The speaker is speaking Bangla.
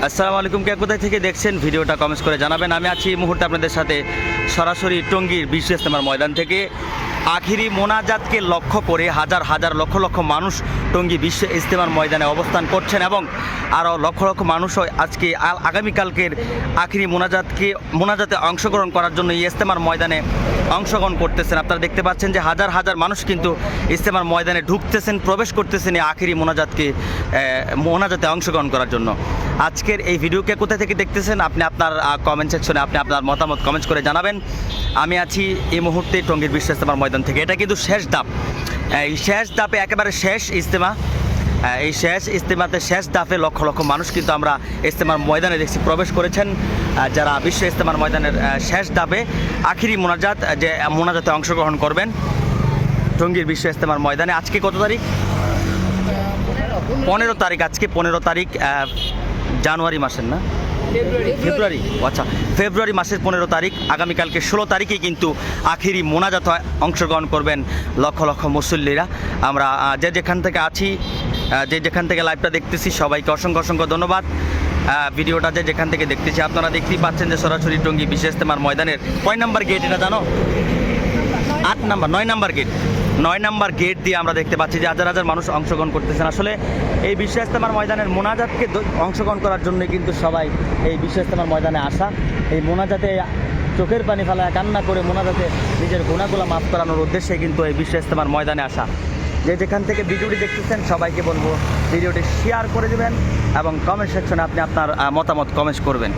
আসসালামু আলাইকুম। কে কোথায় থেকে দেখছেন ভিডিওটা কমেন্টস করে জানাবেন। আমি আছি এই মুহূর্তে আপনাদের সাথে সরাসরি টঙ্গীর বিশ্ব ইজতেমার ময়দান থেকে। আখিরি মোনাজাতকে লক্ষ্য করে হাজার হাজার লক্ষ লক্ষ মানুষ টঙ্গী বিশ্ব ইজতেমার ময়দানে অবস্থান করছেন এবং আরও লক্ষ লক্ষ মানুষও আজকে আগামীকালকের আখিরি মোনাজাতে অংশগ্রহণ করার জন্য এই ইজতেমার ময়দানে অংশগ্রহণ করতেছেন। আপনারা দেখতে পাচ্ছেন যে হাজার হাজার মানুষ কিন্তু ইজতেমার ময়দানে ঢুকতেছেন, প্রবেশ করতেছেন এই আখিরি মোনাজাতে অংশগ্রহণ করার জন্য। আজকের এই ভিডিওকে কোথা থেকে দেখতেছেন আপনি আপনার কমেন্ট সেকশনে আপনি আপনার মতামত কমেন্টস করে জানাবেন। আমি আছি এই মুহূর্তে টঙ্গীর বিশ্ব ইজতেমার ময়দান থেকে। এটা কিন্তু শেষ ধাপ, এই শেষ ধাপে একেবারে শেষ ইজতেমা। এই শেষ ইজতেমাতে শেষ ধাপে লক্ষ লক্ষ মানুষ কিন্তু আমরা ইজতেমার ময়দানে দেখছি প্রবেশ করেছেন, যারা বিশ্ব ইজতেমার ময়দানের শেষ ধাপে আখিরি মোনাজাতে অংশগ্রহণ করবেন টঙ্গীর বিশ্ব ইজতেমার ময়দানে। আজকে কত তারিখ? 15 তারিখ। আজকে 15 তারিখ জানুয়ারি মাসের না ফেব্রুয়ারি, আচ্ছা ফেব্রুয়ারি মাসের 15 তারিখ। আগামীকালকে 16 তারিখে কিন্তু আখিরি মোনাজাত অংশগ্রহণ করবেন লক্ষ লক্ষ মুসল্লিরা। আমরা যে যেখান থেকে আছি, যে যেখান থেকে লাইভটা দেখতেছি সবাইকে অসংখ্য অসংখ্য ধন্যবাদ। ভিডিওটা যে যেখান থেকে দেখতেছি আপনারা দেখতেই পাচ্ছেন যে সরাসরি টঙ্গী বিশ্ব ইজতেমার ময়দানের কয় নাম্বার গেট এটা জানো? 9 নাম্বার গেট দিয়ে আমরা দেখতে পাচ্ছি যে হাজার হাজার মানুষ অংশগ্রহণ করতেছেন। আসলে এই বিশ্ব ইজতেমার ময়দানের মোনাজাতকে অংশগ্রহণ করার জন্য কিন্তু সবাই এই বিশ্ব ইজতেমার ময়দানে আসা। এই মোনাজাতে চোখের পানি ফেলায় কান্না করে মোনাজাতে নিজের গুনাহগুলো মাফ করানোর উদ্দেশ্যে কিন্তু এই বিশ্ব ইজতেমার ময়দানে আসা। যে যেখান থেকে ভিডিওটি দেখতেছেন সবাইকে বলবো ভিডিওটি শেয়ার করে দেবেন এবং কমেন্ট সেকশনে আপনি আপনার মতামত কমেন্ট করবেন।